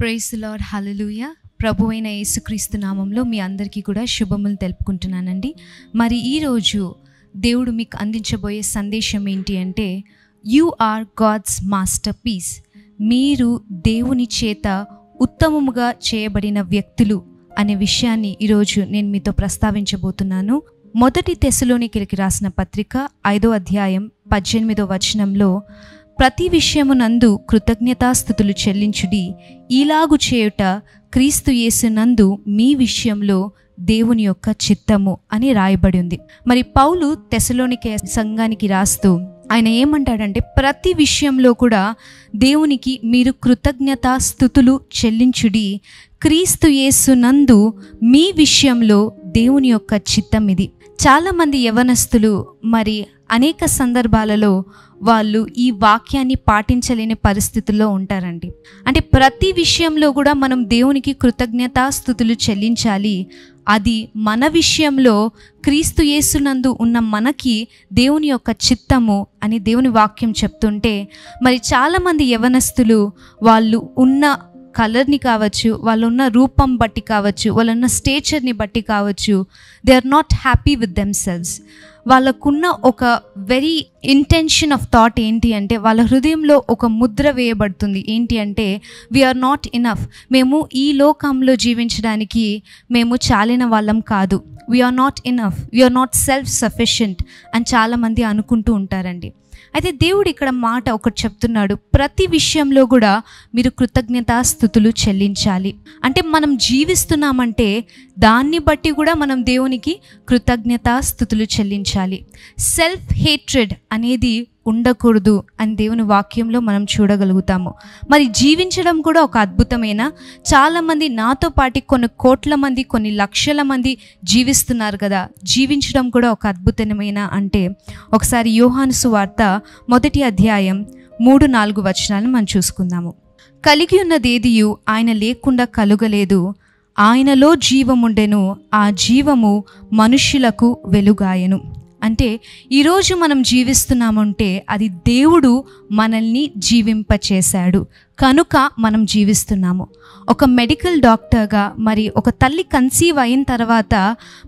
Praise the lord, హల్లెలూయా. ప్రభు అయిన యేసుక్రీస్తు నామంలో మీ అందరికీ కూడా శుభములు తెలుపుకుంటున్నానండి. మరి ఈరోజు దేవుడు మీకు అందించబోయే సందేశం ఏంటి అంటే, you are God's masterpiece. మీరు దేవుని చేత ఉత్తమముగా చేయబడిన వ్యక్తులు అనే విషయాన్ని ఈరోజు నేను మీతో ప్రస్తావించబోతున్నాను. మొదటి తెస్సలోనికీయులకు రాసిన పత్రిక 5వ అధ్యాయం 18వ వచనంలో, ప్రతి విషయమునందు కృతజ్ఞతాస్తుతులు చెల్లించుడి, ఈలాగు చేయుట క్రీస్తు యేసునందు మీ విషయంలో దేవుని యొక్క చిత్తము అని రాయబడి ఉంది. మరి పౌలు తెస్సలోనికే సంఘానికి రాస్తూ ఆయన ఏమంటాడంటే, ప్రతి విషయంలో కూడా దేవునికి మీరు కృతజ్ఞతాస్తుతులు చెల్లించుడి, క్రీస్తు యేసునందు మీ విషయంలో దేవుని యొక్క చిత్తం ఇది. చాలామంది యవనస్తులు మరి అనేక సందర్భాలలో వాళ్ళు ఈ వాక్యాన్ని పాటించలేని పరిస్థితుల్లో ఉంటారండి. అంటే ప్రతి విషయంలో కూడా మనం దేవునికి కృతజ్ఞతాస్తుతులు చెల్లించాలి. అది మన విషయంలో క్రీస్తు యేసునందు ఉన్న మనకి దేవుని యొక్క చిత్తము అని దేవుని వాక్యం చెప్తుంటే, మరి చాలామంది యవనస్తులు వాళ్ళు ఉన్న కలర్ని కావచ్చు, వాళ్ళు ఉన్న రూపం బట్టి కావచ్చు, వాళ్ళున్న స్టేచర్ని బట్టి కావచ్చు, they are not happy with themselves. వాళ్ళకున్న ఒక వెరీ ఇంటెన్షన్ ఆఫ్ థాట్ ఏంటి అంటే, వాళ్ళ హృదయంలో ఒక ముద్ర వేయబడుతుంది. ఏంటి అంటే, వీఆర్ నాట్ ఇనఫ్. మేము ఈ లోకంలో జీవించడానికి మేము చాలిన వాళ్ళం కాదు. We are not enough, we are not self sufficient అని చాలామంది అనుకుంటూ ఉంటారండి. అయితే దేవుడు ఇక్కడ మాట ఒకటి చెప్తున్నాడు, ప్రతి విషయంలో కూడా మీరు కృతజ్ఞతాస్తుతులు చెల్లించాలి. అంటే మనం జీవిస్తున్నామంటే దాన్ని బట్టి కూడా మనం దేవునికి కృతజ్ఞతాస్తుతులు చెల్లించాలి. సెల్ఫ్ హేట్రెడ్ అనేది ఉండకూడదు అని దేవుని వాక్యంలో మనం చూడగలుగుతాము. మరి జీవించడం కూడా ఒక అద్భుతమైన, చాలామంది నాతో పాటు కొన్ని కోట్ల మంది, కొన్ని లక్షల మంది జీవిస్తున్నారు కదా, జీవించడం కూడా ఒక అద్భుతమైన అంటే, ఒకసారి యోహాను సువార్త 1వ అధ్యాయం 3-4 వచనాలను మనం చూసుకుందాము. కలిగి ఉన్నదేదియు ఆయన లేకుండా కలుగలేదు, ఆయనలో జీవముండెను, ఆ జీవము మనుష్యులకు వెలుగాయెను. అంటే ఈరోజు మనం జీవిస్తున్నామంటే అది దేవుడు మనల్ని జీవింపచేశాడు కనుక మనం జీవిస్తున్నాము. ఒక మెడికల్ డాక్టర్గా మరి ఒక తల్లి కన్సీవ్ అయిన తర్వాత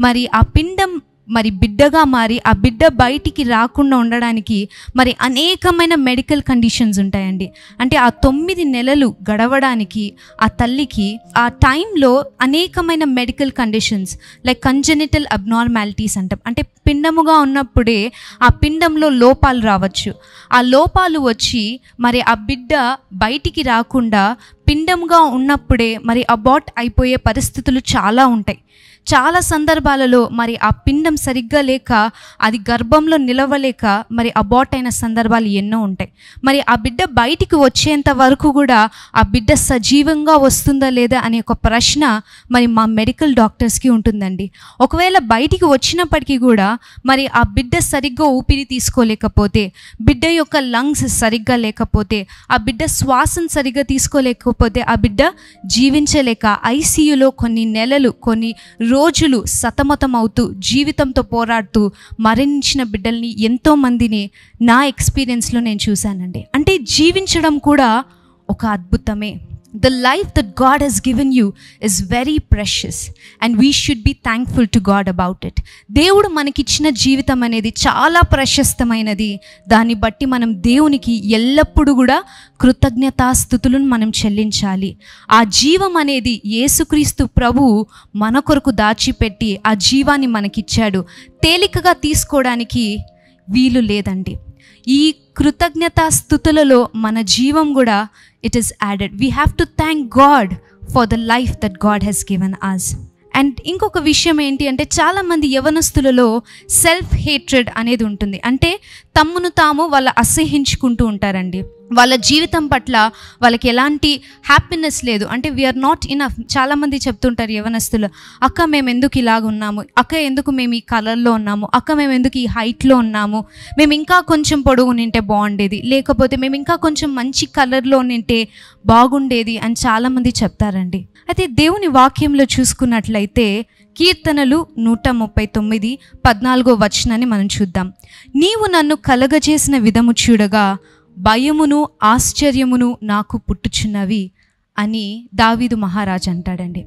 మరి ఆ పిండం మరి బిడ్డగా మారి ఆ బిడ్డ బయటికి రాకుండా ఉండడానికి మరి అనేకమైన మెడికల్ కండిషన్స్ ఉంటాయండి. అంటే ఆ 9 నెలలు గడవడానికి ఆ తల్లికి ఆ టైంలో అనేకమైన medical conditions like congenital abnormalities అంటాం. అంటే పిండముగా ఉన్నప్పుడే ఆ పిండంలో లోపాలు రావచ్చు. ఆ లోపాలు వచ్చి మరి ఆ బిడ్డ బయటికి రాకుండా పిండంగా ఉన్నప్పుడే మరి అబార్ట్ అయిపోయే పరిస్థితులు చాలా ఉంటాయి. చాలా సందర్భాలలో మరి ఆ పిండం సరిగ్గా లేక అది గర్భంలో నిలవలేక మరి అబార్ట్ అయిన సందర్భాలు ఎన్నో ఉంటాయి. మరి ఆ బిడ్డ బయటికి వచ్చేంత వరకు కూడా ఆ బిడ్డ సజీవంగా వస్తుందా లేదా అనే ఒక ప్రశ్న మరి మా మెడికల్ డాక్టర్స్కి ఉంటుందండి. ఒకవేళ బయటికి వచ్చినప్పటికీ కూడా మరి ఆ బిడ్డ సరిగ్గా ఊపిరి తీసుకోలేకపోతే, బిడ్డ యొక్క లంగ్స్ సరిగ్గా లేకపోతే, ఆ బిడ్డ శ్వాసను సరిగ్గా తీసుకోలేకపోతే ఆ బిడ్డ జీవించలేక ఐసీయూలో కొన్ని నెలలు, కొన్ని రోజులు సతమతం అవుతూ జీవితంతో పోరాడుతూ మరణించిన బిడ్డల్ని ఎంతోమందిని నా ఎక్స్పీరియన్స్లో నేను చూశానండి. అంటే జీవించడం కూడా ఒక అద్భుతమే. The life that God has given you is very precious and we should be thankful to God about it. దేవుడు మనకిచ్చిన జీవితం అనేది చాలా ప్రశస్తమైనది. దాన్ని బట్టి మనం దేవునికి ఎల్లప్పుడూ కూడా కృతజ్ఞతాస్తుతులను మనం చెల్లించాలి. ఆ జీవం అనేది యేసుక్రీస్తు ప్రభువు మన కొరకు దాచిపెట్టి ఆ జీవాన్ని మనకిచ్చాడు. తేలికగా తీసుకోవడానికి వీలు లేదండి. ఈ కృతజ్ఞతాస్తుతులలో మన జీవం కూడా it is added. We have to thank God for the life that God has given us. And ఇంకొక విషయం ఏంటి అంటే, చాలామంది యవనస్తులలో సెల్ఫ్ హేట్రెడ్ అనేది ఉంటుంది. అంటే తమ్మును తాము వాళ్ళు అసహ్యించుకుంటూ ఉంటారండి. వాళ్ళ జీవితం పట్ల వాళ్ళకి ఎలాంటి హ్యాపీనెస్ లేదు. అంటే వీఆర్ నాట్ ఇనఫ్. చాలామంది చెప్తుంటారు యవనస్తులు, అక్క మేము ఎందుకు ఇలాగ ఉన్నాము, అక్క ఎందుకు మేము ఈ కలర్లో ఉన్నాము, అక్క మేము ఎందుకు ఈ హైట్లో ఉన్నాము, మేము ఇంకా కొంచెం పొడుగు నింటే బాగుండేది, లేకపోతే మేము ఇంకా కొంచెం మంచి కలర్లో నింటే బాగుండేది అని చాలామంది చెప్తారండి. అయితే దేవుని వాక్యంలో చూసుకున్నట్లయితే కీర్తనలు 139:14 వచనాన్ని మనం చూద్దాం. నీవు నన్ను కలగజేసిన విధము చూడగా భయమును ఆశ్చర్యమును నాకు పుట్టుచున్నవి. అని దావీదు మహారాజు అంటాడండి.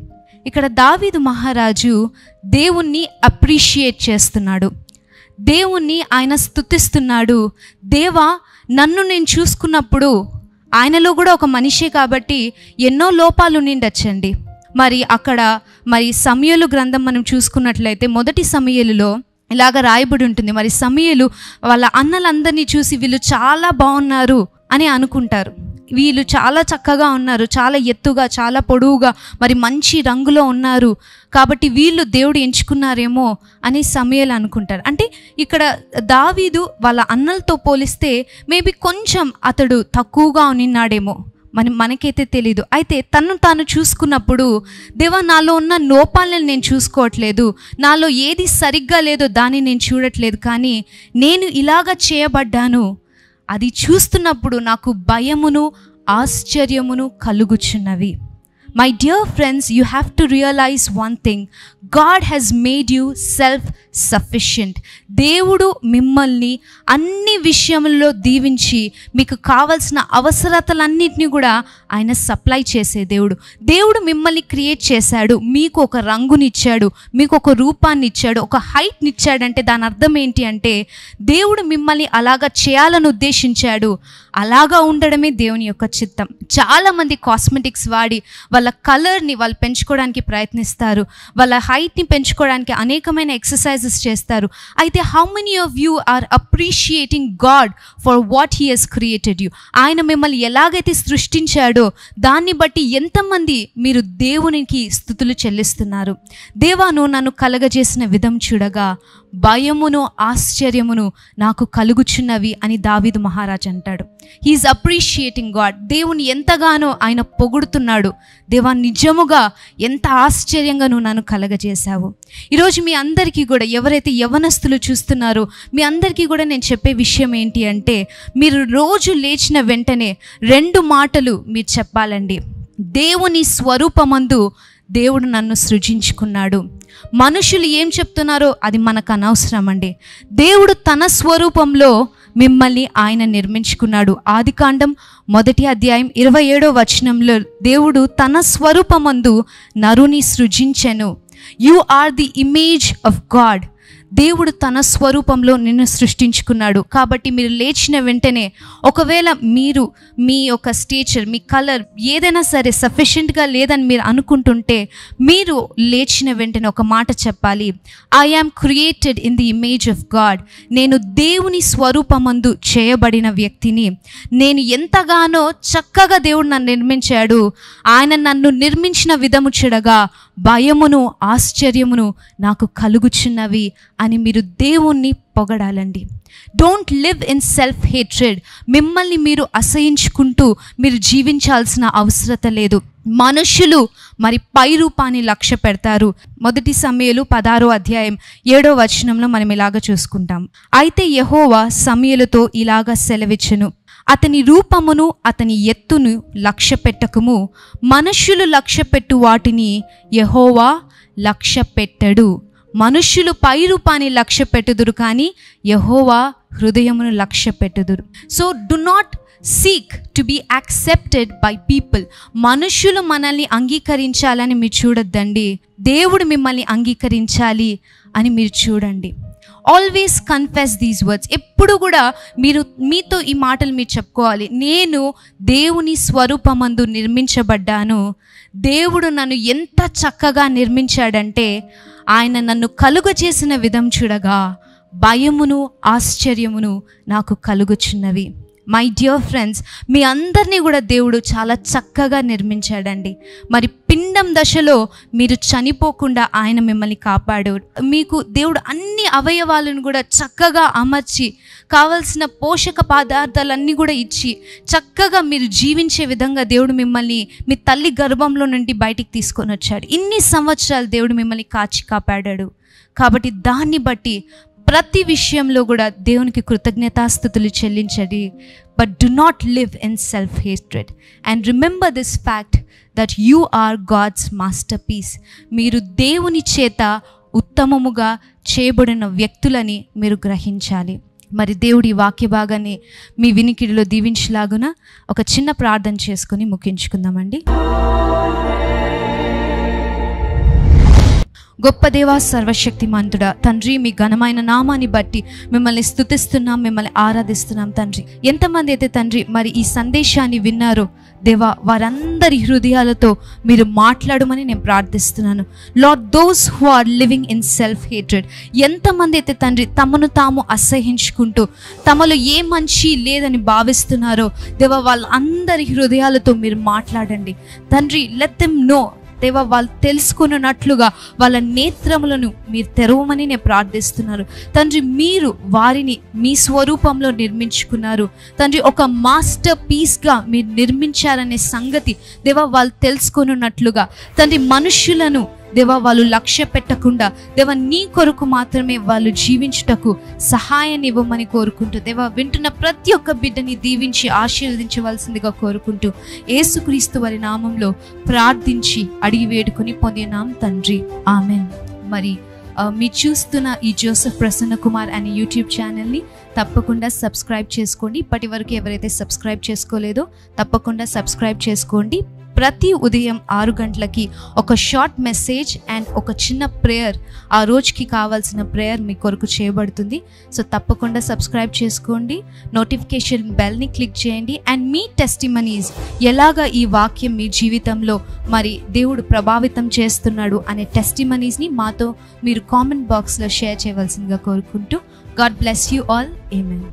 ఇక్కడ దావీదు మహారాజు దేవుణ్ణి అప్రిషియేట్ చేస్తున్నాడు, దేవుణ్ణి ఆయన స్తుతిస్తున్నాడు. దేవా, నన్ను నేను చూసుకున్నప్పుడు ఆయనలో కూడా ఒక మనిషే కాబట్టి ఎన్నో లోపాలు నిండొచ్చండి. మరి సమూయేలు గ్రంథం మనం చూసుకున్నట్లయితే మొదటి సమూయేలులో ఇలాగ రాయబడి ఉంటుంది. మరి సమూయేలు వాళ్ళ అన్నలందరినీ చూసి వీళ్ళు చాలా బాగున్నారు అని అనుకుంటారు, వీళ్ళు చాలా చక్కగా ఉన్నారు, చాలా ఎత్తుగా, చాలా పొడవుగా, మరి మంచి రంగులో ఉన్నారు, కాబట్టి వీళ్ళు దేవుడు ఎంచుకున్నారేమో అని సమూయేలు అనుకుంటారు. అంటే ఇక్కడ దావీదు వాళ్ళ అన్నలతో పోలిస్తే మేబీ కొంచెం అతడు తక్కువగా ఉన్నాడేమో, మనకైతే తెలీదు. అయితే తను తాను చూసుకున్నప్పుడు, దేవా, నాలో ఉన్న లోపాలను నేను చూసుకోవట్లేదు, నాలో ఏది సరిగ్గా లేదో దాన్ని నేను చూడట్లేదు, కానీ నేను ఇలాగా చేయబడ్డాను, అది చూస్తున్నప్పుడు నాకు భయమును ఆశ్చర్యమును కలుగుచున్నవి. My dear friends, you have to realize one thing. God has made you self-sufficient. దేవుడు మిమ్మల్ని అన్ని విషయంలో దీవించి మీకు కావాల్సిన అవసరతలన్నింటినీ కూడా ఆయన సప్లై చేసే దేవుడు మిమ్మల్ని క్రియేట్ చేశాడు, మీకు ఒక రంగునిచ్చాడు, మీకు ఒక రూపాన్ని ఇచ్చాడు, ఒక హైట్ని ఇచ్చాడంటే దాని అర్థం ఏంటి అంటే దేవుడు మిమ్మల్ని అలాగా చేయాలని ఉద్దేశించాడు. అలాగా ఉండడమే దేవుని యొక్క చిత్తం. చాలామంది కాస్మెటిక్స్ వాడి వాళ్ళ కలర్ని వాళ్ళు పెంచుకోవడానికి ప్రయత్నిస్తారు, వాళ్ళ హైట్ని పెంచుకోవడానికి అనేకమైన ఎక్సర్సైజెస్ చేస్తారు. అయితే how many of you are appreciating God for what he has created you? ఆయన మిమ్మల్ని ఎలాగైతే సృష్టించాడో దాన్ని బట్టి ఎంతమంది మీరు దేవునికి స్తుతులు చెల్లిస్తున్నారు? దేవాను నన్ను కలగజేసిన విధం చూడగా భయమును ఆశ్చర్యమును నాకు కలుగుచున్నవి అని దావీదు మహారాజ్ అంటాడు. He is appreciating God. దేవుని ఎంతగానో ఆయన పొగుడుతున్నాడు. దేవా, నిజముగా ఎంత ఆశ్చర్యంగా నువ్వు నన్ను కలగజేశావు. ఈరోజు మీ అందరికీ కూడా, ఎవరైతే యవనస్తులు చూస్తున్నారో మీ అందరికీ కూడా నేను చెప్పే విషయం ఏంటి అంటే, మీరు రోజు లేచిన వెంటనే 2 మాటలు మీరు చెప్పాలండి. దేవుని స్వరూపమందు దేవుడు నన్ను సృజించుకున్నాడు. మనుషులు ఏం చెప్తున్నారో అది మనకు అనవసరం అండి. దేవుడు తన స్వరూపంలో మిమ్మల్ని ఆయన నిర్మించుకున్నాడు. ఆదికాండం 1వ అధ్యాయం 27వ వచనంలో దేవుడు తన స్వరూపమందు నరుని సృజించెను. You are the image of God. దేవుడు తన స్వరూపంలో నిన్ను సృష్టించుకున్నాడు. కాబట్టి మీరు లేచిన వెంటనే, ఒకవేళ మీరు మీ యొక్క స్టేచర్, మీ కలర్ ఏదైనా సరే సఫిషియెంట్గా లేదని మీరు అనుకుంటుంటే, మీరు లేచిన వెంటనే ఒక మాట చెప్పాలి, I am created in the image of God. నేను దేవుని స్వరూపమందు చేయబడిన వ్యక్తిని. నేను ఎంతగానో చక్కగా దేవుడు నన్ను నిర్మించాడు. ఆయన నన్ను నిర్మించిన విధము చూడగా భయమును ఆశ్చర్యమును నాకు కలుగుచున్నవి అని మీరు దేవుణ్ణి పొగడాలండి. Don't live in self hatred. మిమ్మల్ని మీరు అసహించుకుంటూ మీరు జీవించాల్సిన అవసరం లేదు. మనుషులు మరి పై రూపాన్ని లక్ష్య పెడతారు. 1 సమూయేలు 16వ అధ్యాయం 7వ వచనంలో మనం ఇలాగ చూసుకుంటాం. అయితే యెహోవా సమూయేలుతో ఇలాగ సెలవిచ్చెను, అతని రూపమును అతని ఎత్తును లక్ష్య పెట్టకుము. మనుష్యులు లక్ష్య పెట్టు వాటిని యెహోవా లక్ష్య పెట్టడు. మనుష్యులు పై రూపాన్ని లక్ష్య పెట్టుదురు, కానీ యెహోవా హృదయమును లక్ష్య పెట్టుదురు. So do not seek to be accepted by people. మనుష్యులు మనల్ని అంగీకరించాలని మీరు చూడొద్దండి, దేవుడు మిమ్మల్ని అంగీకరించాలి అని మీరు చూడండి. Always confess these words. ఎప్పుడు కూడా మీరు మీతో ఈ మాటలు మీరు చెప్పుకోవాలి, నేను దేవుని స్వరూపమందు నిర్మించబడ్డాను. దేవుడు నన్ను ఎంత చక్కగా నిర్మించాడంటే, ఆయన నన్ను కలుగజేసిన విధం చూడగా భయమును ఆశ్చర్యమును నాకు కలుగుచున్నవి. మై డియర్ ఫ్రెండ్స్, మీ అందరినీ కూడా దేవుడు చాలా చక్కగా నిర్మించాడండి. మరి పిండం దశలో మీరు చనిపోకుండా ఆయన మిమ్మల్ని కాపాడాడు. మీకు దేవుడు అన్ని అవయవాలను కూడా చక్కగా అమర్చి కావలసిన పోషక పదార్థాలన్నీ కూడా ఇచ్చి చక్కగా మీరు జీవించే విధంగా దేవుడు మిమ్మల్ని మీ తల్లి గర్భంలో నుండి బయటికి తీసుకొని వచ్చాడు. ఇన్ని సంవత్సరాలు దేవుడు మిమ్మల్ని కాచి కాపాడాడు. కాబట్టి దాన్ని బట్టి ప్రతి విషయంలో కూడా దేవునికి కృతజ్ఞతాస్తుతులు చెల్లించండి. But do not live in self hatred and remember this fact that you are God's masterpiece. మీరు దేవుని చేత ఉత్తమముగా చేయబడిన వ్యక్తులని మీరు గ్రహించాలి. మరి దేవుడి వాక్య భాగాన్ని మీ వినికిడిలో దీవించలాగున ఒక చిన్న ప్రార్థన చేసుకొని ముగించుకుందామండి. గొప్ప దేవా, సర్వశక్తిమంతుడా తండ్రి, మీ ఘనమైన నామాన్ని బట్టి మిమ్మల్ని స్తుతిస్తున్నాం, మిమ్మల్ని ఆరాధిస్తున్నాం తండ్రి. ఎంతమంది అయితే తండ్రి మరి ఈ సందేశాన్ని విన్నారో దేవా, వారందరి హృదయాలతో మీరు మాట్లాడమని నేను ప్రార్థిస్తున్నాను. Lord, those who are living in self hatred, ఎంతమంది అయితే తండ్రి తమను తాము అసహించుకుంటూ తమలో ఏ మంచి లేదని భావిస్తున్నారో దేవా, వాళ్ళందరి హృదయాలతో మీరు మాట్లాడండి తండ్రి. లెట్ దెమ్ నో దేవా, వాళ్ళు తెలుసుకున్నట్లుగా వాళ్ళ నేత్రములను మీరు తెరవమని నేను ప్రార్థిస్తున్నారు తండ్రి. మీరు వారిని మీ స్వరూపంలో నిర్మించుకున్నారు తండ్రి. ఒక మాస్టర్ పీస్గా మీరు నిర్మించారనే సంగతి దేవా వాళ్ళు తెలుసుకున్నట్లుగా తండ్రి, మనుషులను దేవా వాళ్ళు లక్ష్య పెట్టకుండా దేవా నీ కొరకు మాత్రమే వాళ్ళు జీవించుటకు సహాయాన్ని ఇవ్వమని కోరుకుంటూ దేవా, వింటున్న ప్రతి ఒక్క బిడ్డని దీవించి ఆశీర్వదించవలసిందిగా కోరుకుంటూ యేసుక్రీస్తు వారి నామంలో ప్రార్థించి అడిగి వేడుకొని పొందినాం తండ్రి, ఆమెన్. మరి మీరు చూస్తున్న ఈ జోసెఫ్ ప్రసన్న కుమార్ అనే యూట్యూబ్ ఛానల్ని తప్పకుండా సబ్స్క్రైబ్ చేసుకోండి. ఇప్పటి వరకు ఎవరైతే సబ్స్క్రైబ్ చేసుకోలేదో తప్పకుండా సబ్స్క్రైబ్ చేసుకోండి. ప్రతి ఉదయం 6 గంటలకి ఒక షార్ట్ మెసేజ్ అండ్ ఒక చిన్న ప్రేయర్, ఆ రోజుకి కావాల్సిన ప్రేయర్ మీ కొరకు చేయబడుతుంది. సో తప్పకుండా సబ్స్క్రైబ్ చేసుకోండి, నోటిఫికేషన్ బెల్ని క్లిక్ చేయండి. అండ్ మీ టెస్టిమనీస్, ఎలాగా ఈ వాక్యం మీ జీవితంలో మరి దేవుడు ప్రభావితం చేస్తున్నాడు అనే టెస్టిమనీస్ని మాతో మీరు కామెంట్ బాక్స్లో షేర్ చేయవలసిందిగా కోరుకుంటూ, God bless you all, amen.